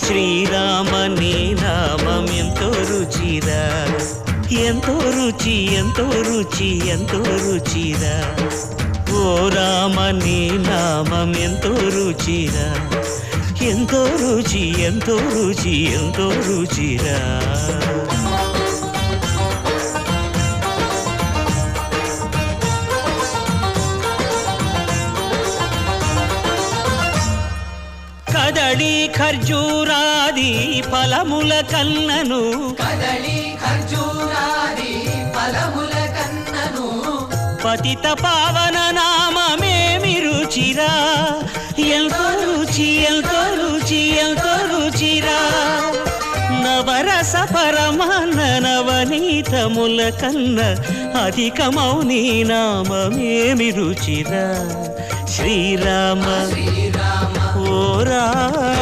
శ్రీరామ నీ నామం ఎంతో రుచిరా, ఎంతో రుచి ఎంతో రుచి ఎంతో రుచిరా. ఓ రామ నీ నామం ఎంతో రుచిరా, ఎంతో రుచి ఎంతో రుచి ఎంతో రుచిరా. కదళి ఖర్జూరాది ఫలముల కన్నను, కదళి ఖర్జూరాది ఫలముల కన్నను, పతిత పావన నామమేమి రుచిరా, ఎంతో రుచి ఎంతో రుచి ఎంతో రుచిరా. నవరస పరమాన్న నవనీతముల కన్న అధికమౌ నీ నామమేమి రుచిరా. శ్రీరామ శ్రీరామ ఓ రామ.